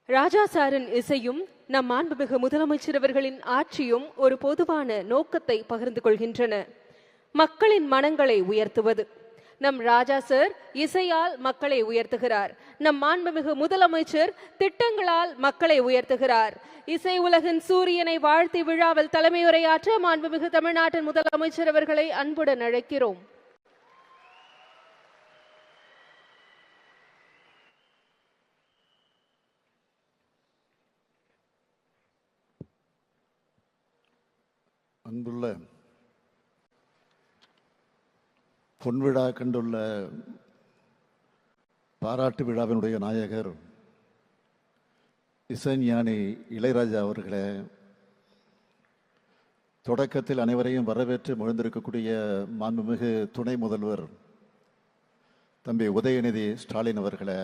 ராஜா சாரின் இசையும் நம் மாண்புமிகு முதலமைச்சர் அவர்களின் ஆட்சியும் ஒரு பொதுவான நோக்கத்தை பகிர்ந்து கொள்கின்றன. மக்களின் மனங்களை உயர்த்துவது. நம் ராஜா சார் இசையால் மக்களை உயர்த்துகிறார். நம் மாண்புமிகு முதலமைச்சர் திட்டங்களால் மக்களை உயர்த்துகிறார். இசை உலகின் சூரியனை வாழ்த்தி விழாவில் தலைமையுரையாற்ற மாண்புமிகு தமிழ்நாட்டின் முதலமைச்சர் அவர்களை அன்புடன் அழைக்கிறோம். அன்புள்ள பொன்விழா கண்டுள்ள பாராட்டு விழாவினுடைய நாயகர் இசைஞானி இளையராஜா அவர்களே, தொடக்கத்தில் அனைவரையும் வரவேற்று மகிழ்ந்திருக்கக்கூடிய மாண்புமிகு துணை முதல்வர் தம்பி உதயநிதி ஸ்டாலின் அவர்களே,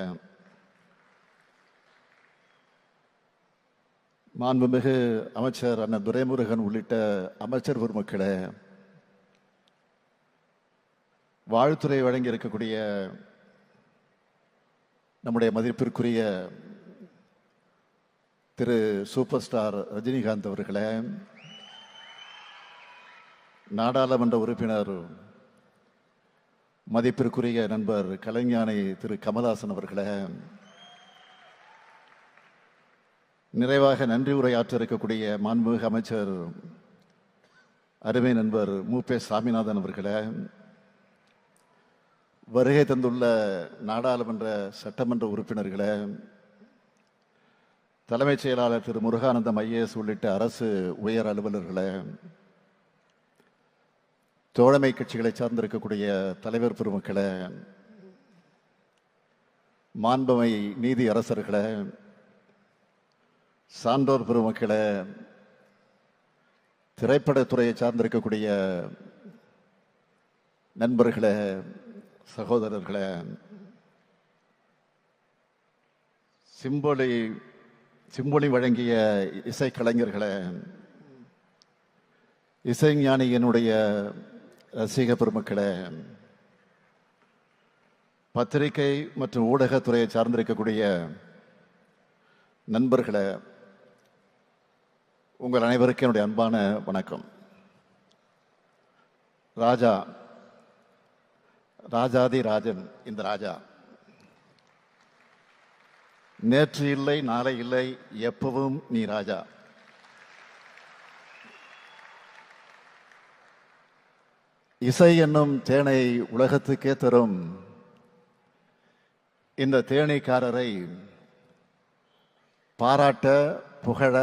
மாண்புமிகு அமைச்சர் அண்ணன் துரைமுருகன் உள்ளிட்ட அமைச்சர் பெருமக்களே, வாழ்த்துறை வழங்கி இருக்கக்கூடிய நம்முடைய மதிப்பிற்குரிய திரு சூப்பர் ஸ்டார் ரஜினிகாந்த் அவர்களே, நாடாளுமன்ற உறுப்பினர் மதிப்பிற்குரிய நண்பர் கலைஞானி திரு கமல்ஹாசன் அவர்களே, நிறைவாக நன்றி உரையாற்ற இருக்கக்கூடிய மாண்புமிகு அமைச்சர் அருமை நண்பர் மு.பே. சாமிநாதன் அவர்களே, வருகை தந்துள்ள நாடாளுமன்ற சட்டமன்ற உறுப்பினர்களே, தலைமைச் செயலாளர் திரு முருகானந்தம் ஐஏஎஸ் உள்ளிட்ட அரசு உயர் அலுவலர்களே, தோழமை கட்சிகளை சார்ந்திருக்கக்கூடிய தலைவர் பெருமக்களே, மாண்புமை நீதி அரசர்களே, சான்றோர் பெருமக்களே, திரைப்படத்துறையை சார்ந்திருக்கக்கூடிய நண்பர்களே, சகோதரர்களே, சிம்பொலி வழங்கிய இசைக்கலைஞர்களே, இசைஞானியினுடைய ரசிக பெருமக்களே, பத்திரிகை மற்றும் ஊடகத்துறையை சார்ந்திருக்கக்கூடிய நண்பர்களே, உங்கள் அனைவருக்கும் என்னுடைய அன்பான வணக்கம். ராஜா, ராஜாதி ராஜன் இந்த ராஜா, நேற்று இல்லை நாளை இல்லை எப்பவும் நீ ராஜா. இசை என்னும் தேனை உலகத்துக்கே தரும் இந்த தேனீக்காரரை பாராட்ட புகழ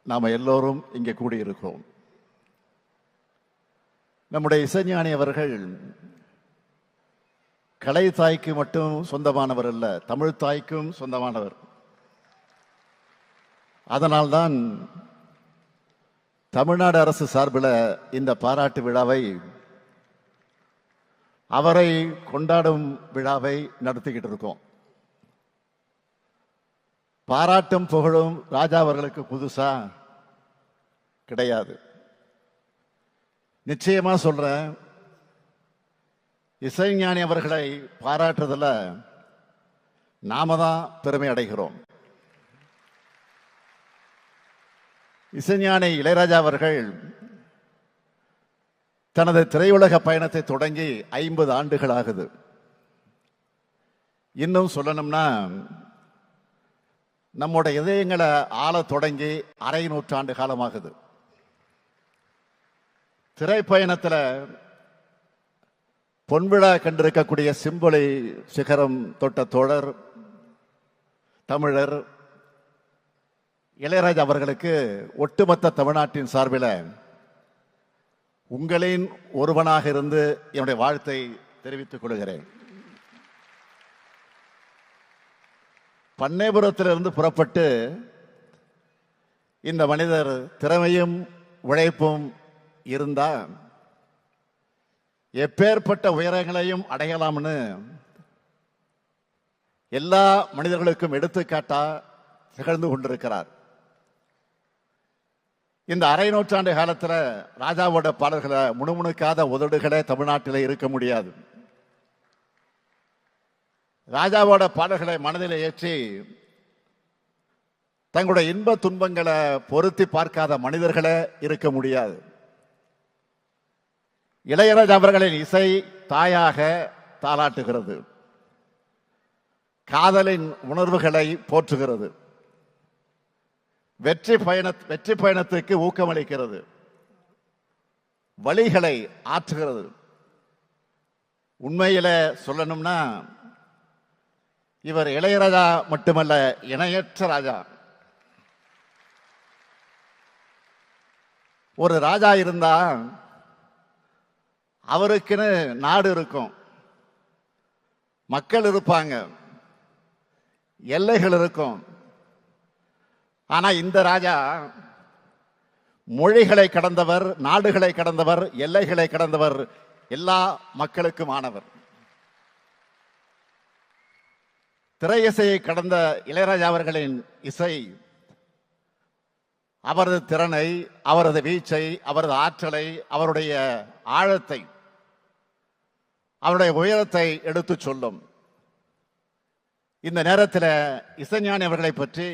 நாம் எல்லோரும் இங்கே கூடியிருக்கிறோம். நம்முடைய இசைஞானி அவர்கள் கலை தாய்க்கு மட்டும் சொந்தமானவர் அல்ல, தமிழ் தாய்க்கும் சொந்தமானவர். அதனால்தான் தமிழ்நாடு அரசு சார்பில் இந்த பாராட்டு விழாவை, அவரை கொண்டாடும் விழாவை நடத்திக்கிட்டு இருக்கோம். பாராட்டும் புகழும் ராஜா அவர்களுக்கு புதுசா கிடையாது. நிச்சயமா சொல்றேன், இசைஞானி அவர்களை பாராட்டுறதுல நாம தான் பெருமை அடைகிறோம். இசைஞானி இளையராஜா அவர்கள் தனது திரையுலக பயணத்தை தொடங்கி 50 ஆண்டுகள் ஆகுது. இன்னும் சொல்லணும்னா நம்முடைய இதயங்களை ஆள தொடங்கி அரை நூற்றாண்டு காலமாகுது. திரைப்பயணத்தில் பொன்விழா கண்டிருக்கக்கூடிய சிம்பொலி சிகரம் தொட்ட தோழர் தமிழர் இளையராஜா அவர்களுக்கு ஒட்டுமொத்த தமிழ்நாட்டின் சார்பில் உங்களின் ஒருவனாக இருந்து என்னுடைய வாழ்த்தை தெரிவித்துக் கொள்கிறேன். பண்ணைபுரத்திலிருந்து புறப்பட்டு இந்த மனிதர் திறமையும் உழைப்பும் இருந்தா எப்பேற்பட்ட உயரங்களையும் அடையலாம்னு எல்லா மனிதர்களுக்கும் எடுத்துக்காட்டா திகழ்ந்து கொண்டிருக்கிறார். இந்த அரை நூற்றாண்டு காலத்தில் ராஜாவோட பாடல்களை முணுமுணுக்காத உதடுகளே தமிழ்நாட்டில் இருக்க முடியாது. ராஜாவோட பாடல்களை மனதில் ஏற்றி தங்களுடைய இன்ப துன்பங்களை பொருத்தி பார்க்காத மனிதர்களே இருக்க முடியாது. இளையராஜா அவர்களின் இசை தாயாக தாளாட்டுகிறது, காதலின் உணர்வுகளை போற்றுகிறது, வெற்றி பயணத்துக்கு ஊக்கமளிக்கிறது, வழிகளை ஆற்றுகிறது. உண்மையில சொல்லணும்னா இவர் இளையராஜா மட்டுமல்ல, இணையற்ற ராஜா. ஒரு ராஜா இருந்தா அவருக்குன்னு நாடு இருக்கும், மக்கள் இருப்பாங்க, எல்லைகள் இருக்கும். ஆனா இந்த ராஜா மொழிகளை கடந்தவர், நாடுகளை கடந்தவர், எல்லைகளை கடந்தவர், எல்லா மக்களுக்கும் ஆனவர். திரை இசையை கடந்த இளையராஜா அவர்களின் இசை அவரது திறனை, அவரது வீச்சை, அவரது ஆற்றலை, அவருடைய ஆழத்தை, அவருடைய உயரத்தை எடுத்து சொல்லும். இந்த நேரத்தில் இசைஞானி அவர்களை பற்றி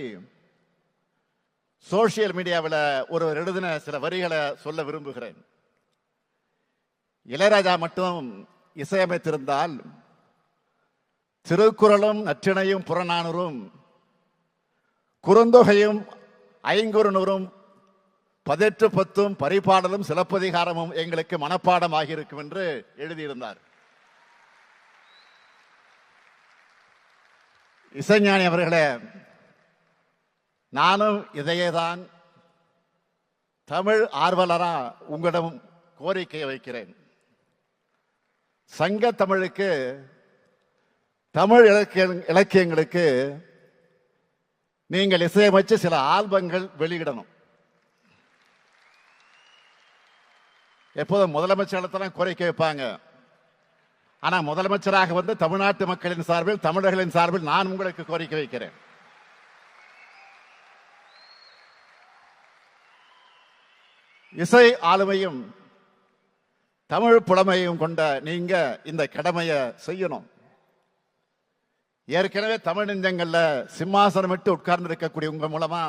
சோசியல் மீடியாவில் ஒருவர் எழுதின சில வரிகளை சொல்ல விரும்புகிறேன். இளையராஜா மட்டும் இசையமைத்திருந்தால் திருக்குறளும் நற்றிணையும் புறநானூறும் குறுந்தொகையும் ஐங்குறுநூறும் 18 பரிபாடலும் சிலப்பதிகாரமும் எங்களுக்கு மனப்பாடம் ஆகியிருக்கும் என்று எழுதியிருந்தார். இசைஞானி அவர்களே, நானும் இதையேதான் தமிழ் ஆர்வலரா உங்களிடம் கோரிக்கையை வைக்கிறேன். சங்க தமிழுக்கு, தமிழ் இலக்கியங்களுக்கு நீங்கள் இசையமைச்சு சில ஆல்பங்கள் வெளியிடணும். எப்போதும் முதலமைச்சர் கோரிக்கை வைப்பாங்க. ஆனா முதலமைச்சராக வந்து தமிழ்நாட்டு மக்களின் சார்பில், தமிழர்களின் சார்பில் நான் உங்களுக்கு கோரிக்கை வைக்கிறேன். இசை ஆளுமையும் தமிழ் புலமையும் கொண்ட நீங்க இந்த கடமையை செய்யணும். ஏற்கனவே தமிழ் நெஞ்சங்கள்ல சிம்மாசனம் விட்டு உட்கார்ந்து இருக்கக்கூடிய உங்க மூலமா,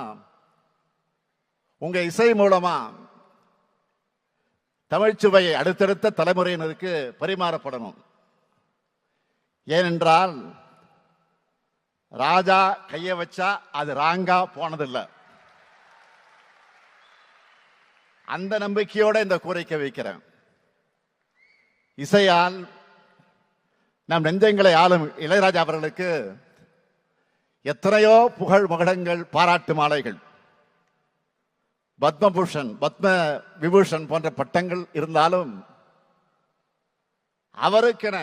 உங்க இசை மூலமா தமிழ்ச்சுவையை அடுத்தடுத்த தலைமுறையினருக்கு பரிமாறப்படணும். ஏனென்றால் ராஜா கைய வச்சா அது ராங்கா போனதில்லை. அந்த நம்பிக்கையோட இந்த கோரிக்கை வைக்கிறேன். இசையால் நம் நெஞ்சங்களை ஆளும் இளையராஜா அவர்களுக்கு எத்தனையோ புகழ் மகுடங்கள், பாராட்டு மாலைகள், பத்மபூஷன், பத்ம விபூஷன் போன்ற பட்டங்கள் இருந்தாலும் அவருக்கென,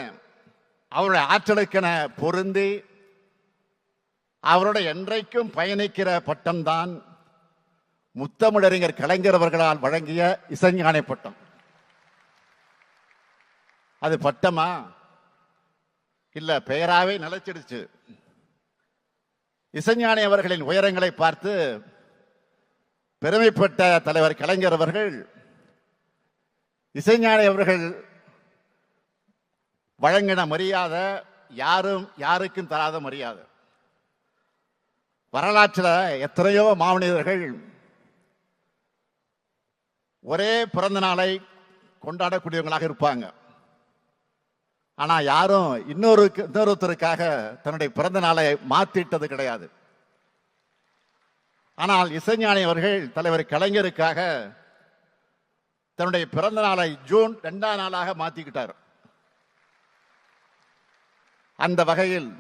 அவருடைய ஆற்றலுக்கென பொருந்தி அவருடைய என்றைக்கும் பயணிக்கிற பட்டம்தான் முத்தமிழறிஞர் கலைஞர் அவர்களால் வழங்கிய இசைஞானி பட்டம். அது பட்டமா இல்ல பெயராவே நிலைச்சிடுச்சு. இசைஞானி அவர்களின் உயரங்களை பார்த்து பெருமைப்பட்ட தலைவர் கலைஞர் அவர்கள் இசைஞானி அவர்கள் வழங்கின மரியாதை யாரும் யாருக்கும் தராத மரியாதை. வரலாற்றில் எத்தனையோ மாமனிதர்கள் ஒரே பிறந்த நாளை கொண்டாடக்கூடியவங்களாக இருப்பாங்க. ஆனா யாரும் இன்னொருத்தருக்காக தன்னுடைய பிறந்த நாளை மாத்திட்டது கிடையாது. ஆனால் இசைஞானி அவர்கள் தலைவர் கலைஞருக்காக தன்னுடைய பிறந்த நாளை ஜூன் 2ஆம் நாளாக மாத்திக்கிட்டார். அந்த வகையில்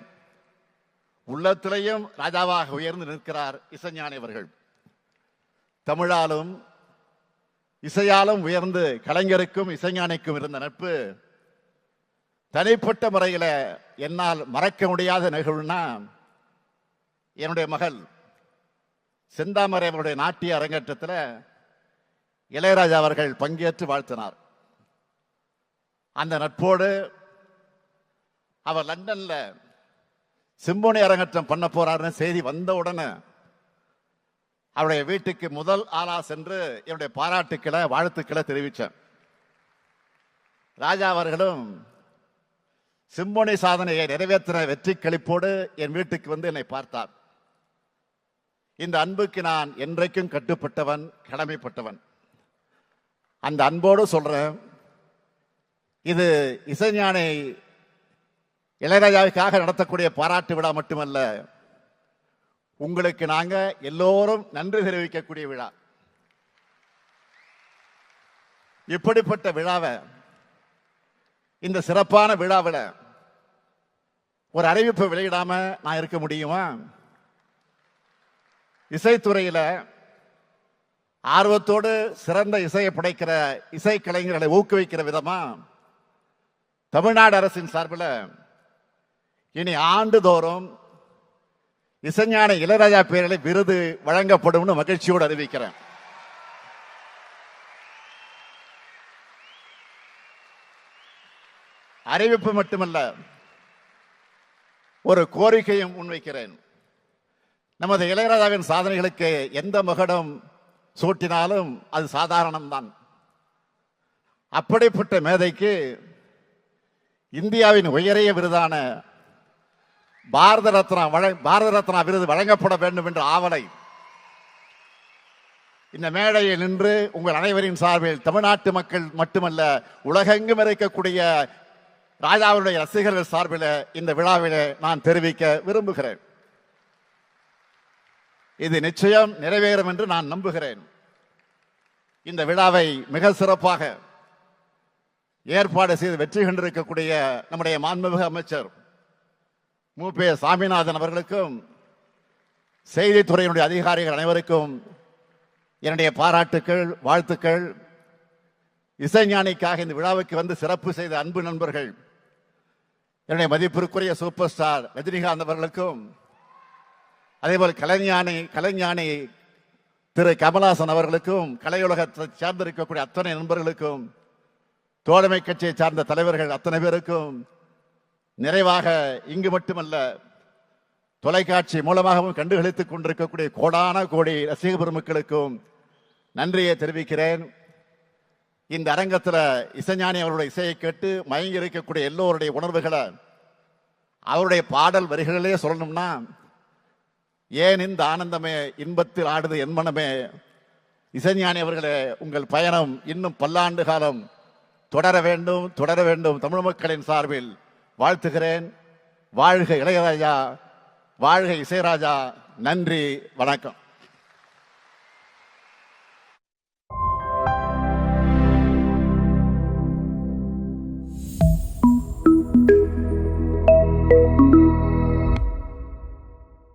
உள்ளத்திலேயும் ராஜாவாக உயர்ந்து நிற்கிறார் இசைஞானி அவர்கள். தமிழாலும் இசையாலும் உயர்ந்து கலைஞருக்கும் இசைஞானிக்கும் இருந்த நட்பு தனிப்பட்ட முறையில் என்னால் மறக்க முடியாத நிகழ்வுனா, என்னுடைய மகள் செந்தாமரை அவருடைய நாட்டிய அரங்கேற்றத்தில் இளையராஜா அவர்கள் பங்கேற்று வாழ்த்தினார். அந்த நட்போடு அவர் லண்டன்ல சிம்போனி அரங்கேற்றம் பண்ண போறாருன்னு செய்தி வந்த உடனே அவருடைய வீட்டுக்கு முதல் ஆளா சென்று என்னுடைய பாராட்டுக்களை, வாழ்த்துக்களை தெரிவித்தேன். ராஜா அவர்களும் சிம்போனி சாதனையை நிறைவேற்றின வெற்றி களிப்போடு என் வீட்டுக்கு வந்து என்னை பார்த்தார். இந்த அன்புக்கு நான் என்றைக்கும் கட்டுப்பட்டவன், கடமைப்பட்டவன். அந்த அன்போடு சொல்றேன், இது இசைஞானி இளையராஜாவுக்காக நடத்தக்கூடிய பாராட்டு விழா மட்டுமல்ல, உங்களுக்கு நாங்க எல்லோரும் நன்றி தெரிவிக்கக்கூடிய விழா. இப்படிப்பட்ட விழாவை, இந்த சிறப்பான விழாவில் ஒரு அறிவிப்பை வெளியிடாம நான் இருக்க முடியுமா? இசைத்துறையில ஆர்வத்தோடு சிறந்த இசையை படைக்கிற இசைக்கலைஞர்களை ஊக்குவிக்கிற விதமா தமிழ்நாடு அரசின் சார்பில் இனி ஆண்டுதோறும் இசைஞானி இளையராஜா பேரில் விருது வழங்கப்படும் மகிழ்ச்சியோடு அறிவிக்கிறேன். அறிவிப்பு மட்டுமல்ல, ஒரு கோரிக்கையும் முன்வைக்கிறேன். நமது இளையராஜாவின் சாதனைகளுக்கு எந்த மகுடம் சூட்டினாலும் அது சாதாரணம்தான். அப்படிப்பட்ட மேதைக்கு இந்தியாவின் உயரிய விருதான பாரத ரத்னா விருது வழங்கப்பட வேண்டும் என்ற ஆவலை இந்த மேடையில் நின்று உங்கள் அனைவரின் சார்பில் தமிழ்நாட்டு மக்கள் மட்டுமல்ல, உலகெங்கும் இருக்கக்கூடிய ராஜாவுடைய ரசிகர்கள் சார்பில் இந்த விழாவில் நான் தெரிவிக்க விரும்புகிறேன். இது நிச்சயம் நிறைவேறும் என்று நான் நம்புகிறேன். இந்த விழாவை மிக சிறப்பாக ஏற்பாடு செய்து வெற்றி கண்டிருக்கக்கூடிய நம்முடைய மாண்புமிகு அமைச்சர் மு.பே. சாமிநாதன் அவர்களுக்கும், செய்தித்துறையினுடைய அதிகாரிகள் அனைவருக்கும் என்னுடைய பாராட்டுக்கள், வாழ்த்துக்கள். இசைஞானிக்காக இந்த விழாவுக்கு வந்து சிறப்பு செய்த அன்பு நண்பர்கள், என்னுடைய மதிப்பிற்குரிய சூப்பர் ஸ்டார் ரஜினிகாந்த் அவர்களுக்கும், அதேபோல் கலைஞானி திரு கமலஹாசன் அவர்களுக்கும், கலையுலகத்தை சார்ந்திருக்கக்கூடிய அத்தனை நண்பர்களுக்கும், தோழமை கட்சியை சார்ந்த தலைவர்கள் அத்தனை பேருக்கும், நிறைவாக இங்கு மட்டுமல்ல தொலைக்காட்சி மூலமாகவும் கண்டுகளித்துக் கொண்டிருக்கக்கூடிய கோடான கோடி ரசிக பெருமக்களுக்கும் நன்றியை தெரிவிக்கிறேன். இந்த அரங்கத்தில் இசைஞானி அவருடைய இசையை கேட்டு மயங்கி இருக்கக்கூடிய எல்லோருடைய உணர்வுகளை அவருடைய பாடல் வரிகளிலே சொல்லணும்னா, ஏன் இந்த ஆனந்தமே இன்பத்தில் ஆடுது என் மனமே, இசைஞானி அவர்களே, உங்கள் பயணம் இன்னும் பல்லாண்டு காலம் தொடர வேண்டும், தொடர வேண்டும். தமிழ் மக்களின் சார்பில் வாழ்த்துகிறேன். வாழ்க இளையராஜா, வாழ்க இசைராஜா. நன்றி, வணக்கம்.